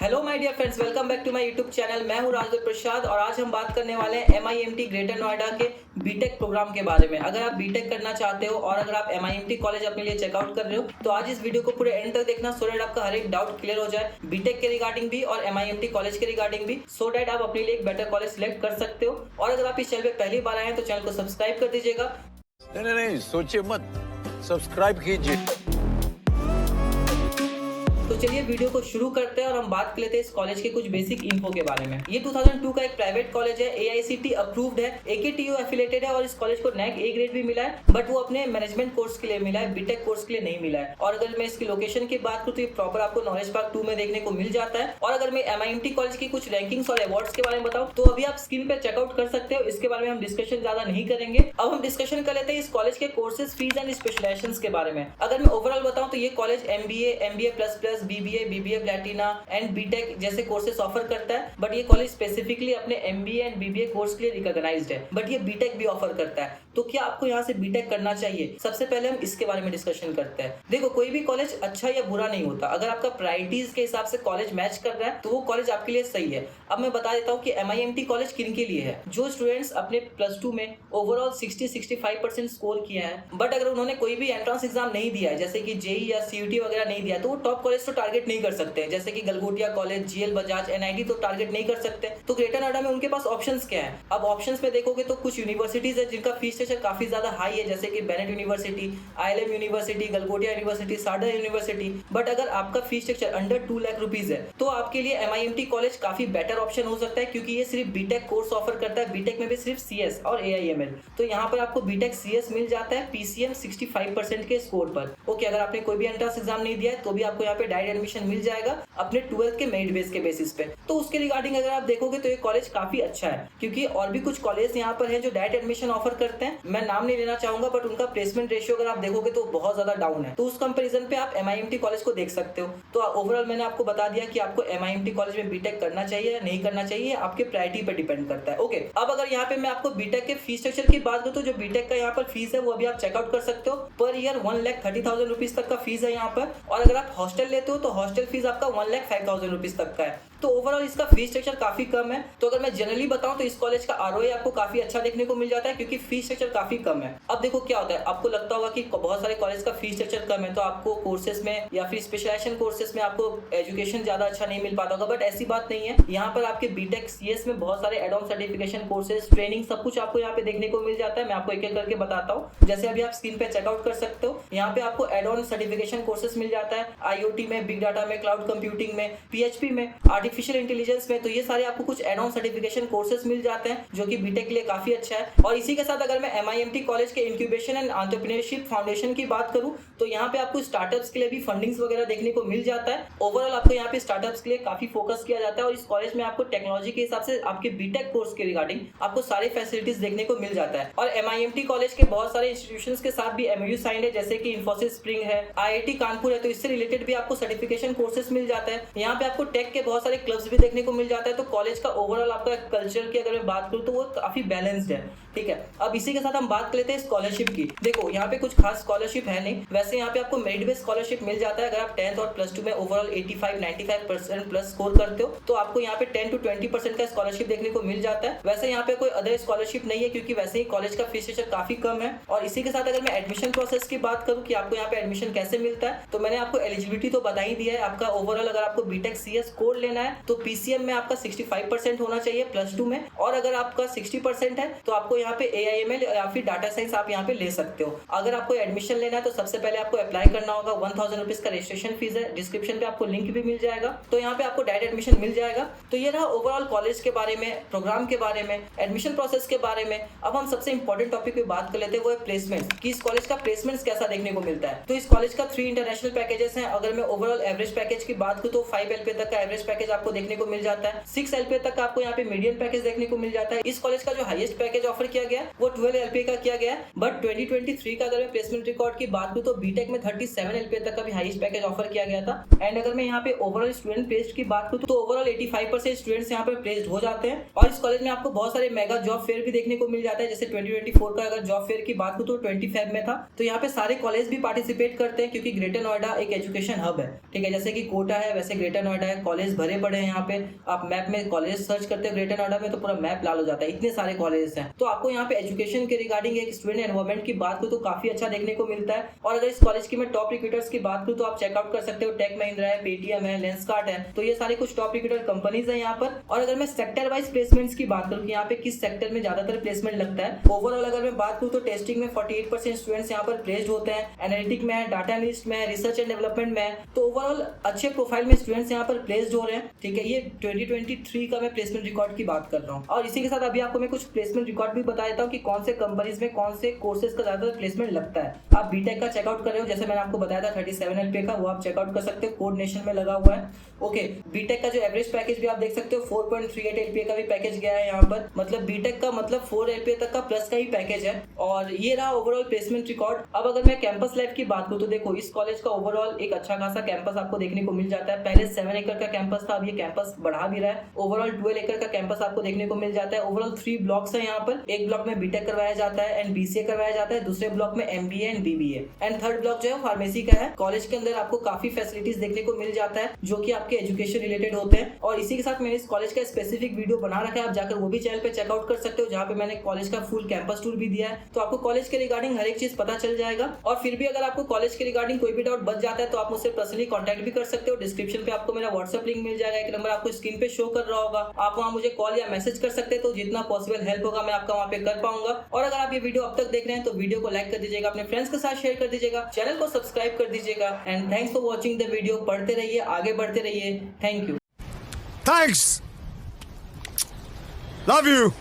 Hello my dear friends, welcome back to my YouTube channel. मैं हूं राजदेव प्रसाद और आज हम बात करने वाले हैं MIMT ग्रेटर नोएडा के बीटेक प्रोग्राम के बारे में। अगर आप बीटेक करना चाहते हो और अगर आप MIMT कॉलेज अपने लिए चेकआउट कर रहे हो तो आज इस वीडियो को पूरे एंड तक देखना, सो दैट आपका हर एक डाउट क्लियर हो जाए बीटेक के रिगार्डिंग भी और MIMT कॉलेज के रिगार्डिंग भी, सो दैट आप अपने लिए एक बेटर कॉलेज सिलेक्ट कर सकते हो। और अगर आप इस चैनल पे पहली बार आए हैं तो चैनल को सब्सक्राइब कर दीजिएगा। नहीं, सोचिए मत, सब्सक्राइब कीजिए। तो चलिए वीडियो को शुरू करते हैं और हम बात कर लेते हैं इस कॉलेज के कुछ बेसिक इन्फो के बारे में। ये 2002 का एक प्राइवेट कॉलेज है, AICTE अप्रूव्ड है, AKTU एफिलेटेड है और इस कॉलेज को NAC A ग्रेड भी मिला है, बट वो अपने मैनेजमेंट कोर्स के लिए मिला है, बीटेक कोर्स के लिए नहीं मिला है। और अगर मैं इसकी लोकेशन की बात करूँ तो ये प्रॉपर आपको नॉलेज पार्क 2 में देखने को मिल जाता है। और अगर मैं MIMT कॉलेज की कुछ रैंकिंग्स और अवार्ड्स के बारे में बताऊँ तो अभी आप स्क्रीन पे चेकआउट कर सकते हो, इसके बारे में हम डिस्कशन ज्यादा नहीं करेंगे। अब हम डिस्कशन कर लेते हैं इस कॉलेज के कोर्सेज, फीस एंड स्पेशलाइजेशंस के बारे में। अगर मैं ओवरऑल बताऊं तो ये college MBA, MBA++, BBA Platina and B Tech जैसे कोर्सेस ऑफर करता है, बट ये कॉलेज स्पेसिफिकली अपने MBA एंड BBA कोर्स के लिए रिकॉग्नाइज्ड है, बट ये बीटेक भी ऑफर करता है। तो क्या आपको यहाँ से बीटेक करना चाहिए? सबसे पहले हम इसके बारे में डिस्कशन करते हैं। देखो, कोई भी कॉलेज अच्छा या बुरा नहीं होता, अगर आपका प्रायोरिटीज के हिसाब से कॉलेज मैच कर रहा है तो वो कॉलेज आपके लिए सही है। अब मैं बता देता हूँ कि MIMT कॉलेज किन के लिए है। जो स्टूडेंट्स अपने +2 में ओवरऑल 60-65% स्कोर किया है, बट अगर उन्होंने कोई भी एंट्रेंस एग्जाम नहीं दिया है, जैसे कि JEE या CUT वगैरह नहीं दिया, तो वो टॉप कॉलेज तो टारगेट नहीं कर सकते हैं, जैसे कि Galgotia college, GL Bajaj, NIT तो टारगेट नहीं कर सकते। तो ग्रेटर नोएडा में उनके पास ऑप्शंस क्या है? अब ऑप्शंस में देखोगे तो कुछ यूनिवर्सिटीज है जिनका फीस स्ट्रक्चर काफी ज्यादा हाई है, जैसे कि Bennett university, ILM university, Galgotia university, साडर यूनिवर्सिटी। बट अगर आपका fees structure under 2 lakh rupees है तो आपके लिए MIMT कॉलेज काफी बेटर ऑप्शन हो सकता है, क्योंकि ये सिर्फ बीटेक कोर्स ऑफर करता है। बीटेक में भी सिर्फ CS और AIML, तो यहाँ पर आपको बीटेक CS मिल जाता है PCM 65% के स्कोर पर। ओके, अगर आपने कोई भी एंट्रेंस एग्जाम नहीं दिया है तो भी आपको यहाँ पे डायरेक्ट एडमिशन मिल जाएगा अपने 12th के मेरिट बेस के बेसिस पे। तो उसके रिगार्डिंग अगर आप देखोगे तो ये कॉलेज काफी अच्छा है, क्योंकि और भी कुछ कॉलेज यहाँ पर है जो डायरेक्ट एडमिशन ऑफर करते हैं। मैं नाम नहीं लेना चाहूंगा, बट उनका प्लेसमेंट रेशियो अगर आप देखोगे तो बहुत ज्यादा डाउन है। तो उस कंपैरिजन पे आप MIMT कॉलेज को देख सकते हो। तो ओवरऑल मैंने आपको बता दिया कि आपको MIMT कॉलेज में बीटेक करना चाहिए या नहीं करना चाहिए, आपके प्रायोरिटी पे डिपेंड करता है। ओके, अब अगर यहाँ पे मैं आपको बीटेक के फीस स्ट्रक्चर की बात करूँ तो जो बीटेक का यहाँ पर फीस है वो अभी आप चेकआउट कर सकते हो। पर ईयर 1,30,000 रुपीज तक का फीस है यहाँ पर। और अगर आप हॉस्टल लेते हो तो हॉस्टल फीस आपका 1,05,000 रुपीज तक का है। तो ओवरऑल इसका फीस स्ट्रक्चर काफी कम है। तो अगर मैं जनरली बताऊं तो इस कॉलेज का ROI आपको काफी अच्छा देखने को मिल जाता है, क्योंकि फीस स्ट्रक्चर काफी कम है। अब देखो क्या होता है, आपको लगता होगा कि बहुत सारे कॉलेज का फीस स्ट्रक्चर कम है तो आपको कोर्सेज में या फिर स्पेशलाइजेशन कोर्सेज में आपको एजुकेशन ज्यादा अच्छा नहीं मिल पाता होगा, बट ऐसी बात नहीं है। यहाँ पर आपके बीटेक CS में बहुत सारे add on certification courses, training, सब कुछ आपको यहाँ पे देखने को मिल जाता है। मैं आपको एक एक करके बताता हूँ। जैसे अभी आप स्क्रीन पे चेकआउट कर सकते हो, यहाँ पे आपको एड ऑन सर्टिफिकेशन कोर्सेज मिल जाता है IoT में, बिग डाटा में, क्लाउड कंप्यूटिंग में, PHP में, आर्टिफिशियल इंटेलिजेंस में। तो ये सारे आपको कुछ एड ऑन सर्टिफिकेशन कोर्सेज मिल जाते हैं, जो कि बीटेक के लिए काफी अच्छा है। और इसी के साथ अगर मैं MIMT कॉलेज के इंक्यूबेशन एंड एंटरप्रेन्योरशिप फाउंडेशन की बात करूं तो यहाँ पे आपको स्टार्टअप्स के लिए भी फंडिंग्स वगैरह देखने को मिल जाता है। ओवरऑल आपको यहाँ पे स्टार्टअप्स के लिए काफी फोकस किया जाता है और इस कॉलेज में आपको टेक्नोलॉजी के हिसाब से आपके बीटेक कोर्स के रिगार्डिंग आपको सारी फैसिलिटीज देखने को मिल जाता है। और MIMT कॉलेज के बहुत सारे इंस्टीट्यूशंस के साथ भी MOU साइंड है, जैसे कि इंफोसिस स्प्रिंग है, IIT कानपुर है, तो इससे रिलेटेड भी आपको सर्टिफिकेशन कोर्सेज मिल जाता है। यहाँ पे आपको टेक के बहुत सारे क्लब्स भी देखने को मिल जाता है। तो कॉलेज का ओवरऑल आपका कल्चर की अगर मैं बात करूँ तो वो काफी बैलेंस्ड है। ठीक है, अब इसी के साथ हम बात कर लेते हैं स्कॉलरशिप की। देखो, यहाँ पे कुछ खास स्कॉलरशिप है नहीं, वैसे यहाँ पे आपको मेरिट बेस्ड स्कॉलरशिप मिल जाता है। अगर आप 10th और +2 में ओवरऑल 85-95% प्लस स्कोर करते हो तो आपको यहाँ पे 10 to 20% का स्कॉलरशिप देखने को मिल जाता है। वैसे यहाँ पे कोई अदर स्कॉलरशिप नहीं है, क्योंकि वैसे ही कॉलेज का फीस स्ट्रक्चर काफी कम है। और इसी के साथ अगर मैं एडमिशन प्रोसेस की बात करूँ कि आपको यहाँ पे एडमिशन कैसे मिलता है, तो मैंने आपको एलिजिबिलिटी तो बता ही दिया है। आपका ओवरऑल अगर आपको बीटेक CS कोड लेना है तो PCM में आपका 65% होना चाहिए +2 में, और अगर आपका 60% है तो आपको यहाँ पे AIML या फिर डाटा साइंस आप यहाँ पे ले सकते हो। अगर आपको एडमिशन लेना है तो सबसे पहले आपको अप्लाई करना होगा। 1,000 रुपीज का रजिस्ट्रेशन फीस है, डिस्क्रिप्शन पे आपको लिंक भी मिल जाएगा, तो यहाँ पे आपको डायरेक्ट एडमिशन मिल जाएगा। तो ये रहा ओवरऑल कॉलेज के बारे में, प्रोग्राम के बारे में, एडमिशन प्रोसेस के बारे में। अब हम सबसे इंपॉर्टेंट टॉपिक पे बात कर लेते हैं, वो है प्लेसमेंट, कि इस कॉलेज का प्लेसमेंट कैसा देखने को मिलता है। तो इस कॉलेज का 3 इंटरनेशनल पैकेजेस हैं। अगर मैं ओवरऑल एवरेज पैकेज की बात करूँ तो 5 LPA तक का एवरेज पैकेज आपको देखने को मिल जाता है। 6 LPA तक आपको यहाँ पे मीडियम पैकेज देखने को मिल जाता है। इस कॉलेज का जो हाईएस्ट पैकेज ऑफर किया गया वो 12 LPA का किया गया है, बट 2023 का अगर मैं प्लेसमेंट रिकॉर्ड की बात करूं तो बीटेक में 37 LPA तक का भी हाईएस्ट पैकेज ऑफर किया गया था। एंड अगर मैं यहाँ पे ओवरऑल स्टूडेंट प्लेस्ड की बात करूं तो ओवरऑल 85% स्टूडेंट्स यहाँ पे प्लेस्ड हो जाते हैं। और इस कॉलेज में आपको बहुत सारे मेगा जॉब फेयर भी देखने को मिल जाता है। जैसे 2024 का अगर जॉब फेयर की बात करूं तो 25 में था। तो यहाँ पे सारे कॉलेज भी पार्टिसिपेट करते हैं क्योंकि ग्रेटर नोएडा एक एजुकेशन हब है, ठीक है। जैसे कि कोटा है वैसे ग्रेटर नोएडा है, कॉलेज भरे पड़े हैं यहाँ पे। आप मैप में कॉलेज सर्च करते हो ग्रेटर नोएडा में तो पूरा मैप लाल हो जाता है, इतने सारे कॉलेज हैं। तो आपको यहाँ पे एजुकेशन के रिगार्डिंग एक स्टूडेंट एनवायरमेंट की बात करूं तो काफी अच्छा देखने को मिलता है। और अगर इस कॉलेज की मैं टॉप रिक्रूटर्स की बात करूं तो आप चेकआउट कर सकते हो, टेक महिंद्रा है, पेटीएम है, लेंसकार्ट है, तो ये सारे कुछ टॉप रिक्रूटर कंपनीज है यहाँ पर। और अगर मैं सेक्टर वाइज प्लेसमेंट्स की बात करूं कि यहाँ पे किस सेक्टर में ज्यादातर प्लेसमेंट लगता है, ओवरऑल अगर मैं बात करूं तो टेस्टिंग में 48% स्टूडेंट्स यहाँ पर प्लेस्ड होते हैं, एनालिटिक में है, डाटा एनालिस्ट में है, रिसर्च एंड डेवलपमेंट में है। तो ओवरऑल अच्छे प्रोफाइल में स्टूडेंट्स यहाँ पर प्लेस्ड हो रहे हैं, ठीक है। ये 2023 का मैं प्लेसमेंट रिकॉर्ड की बात कर रहा हूँ। और इसी के साथ अभी आपको मैं कुछ प्लेसमेंट रिकॉर्ड भी बता देता हूँ कि कौन से कंपनीज में कौन से कोर्सेज का ज्यादातर प्लेसमेंट लगता है। आप बीटेक का चेकआउट कर रहे हो, जैसे मैंने आपको बताया था 37 LPA का, वो आप चेकआउट कर सकते हो, कोऑर्डिनेशन में लगा हुआ है। ओके, बीटेक का जो एवरेज पैकेज भी आप देख सकते हो 4.38 LPA का भी पैकेज गया है यहाँ पर। मतलब बीटेक का मतलब 4 LPA तक का प्लस का ही पैकेज है। और ये रहा ओवरऑल प्लेसमेंट रिकॉर्ड। अब अगर मैं कैंपस लाइफ की बात करूँ तो देखो इस कॉलेज का ओवरऑल एक अच्छा खासा कैंपस आपको देखने को मिल जाता है। पहले 7 एकड़ का कैंपस था, अब ये कैंपस बढ़ा भी रहा है। ओवरऑल 12 एकड़ का कैंपस आपको देखने को मिल जाता है। ओवरऑल 3 ब्लॉक्स है यहाँ पर। एक ब्लॉक में बीटेक करवाया जाता है एंड BCA करवाया जाता है, दूसरे ब्लॉक में MBA and BBA, and third block जो है फार्मेसी का है। कॉलेज के अंदर आपको काफी फैसिलिटीज देखने को मिल जाता है जो कि आपके एजुकेशन रिलेटेड होते हैं। और इसी के साथ मैंने इस कॉलेज का स्पेसिफिक वीडियो बना रखा है, आप जाकर वो भी चैनल पे चेकआउट कर सकते हो, जहाँ पे मैंने कॉलेज का फुल कैंपस टूर भी दिया है। तो आपको कॉलेज के रिगार्डिंग हर एक चीज पता चल जाएगा। और फिर भी अगर आपको कॉलेज के रिगार्डिंग कोई भी डाउट बच जाता है तो आप मुझसे पर्सनली कॉन्टैक्ट भी कर सकते हो। डिस्क्रिप्शन पे आपको मेरा व्हाट्सएप लिंक मिल जाएगा, एक नंबर आपको स्क्रीन पे शो कर रहा होगा, आप वहाँ मुझे कॉल या मैसेज कर सकते हैं। तो जितना पॉसिबल हेल्प होगा मैं आपका वहाँ पे कर पाऊंगा। और अगर आप ये वीडियो अब तक देख रहे हैं तो वीडियो को लाइक कर दीजिएगा, अपने फ्रेंड्स के साथ शेयर कर दीजिएगा, चैनल को सब्सक्राइब कर दीजिएगा। And thanks for watching the video. पढ़ते रहिए, आगे बढ़ते रहिए। Thank you. Thanks. Love you.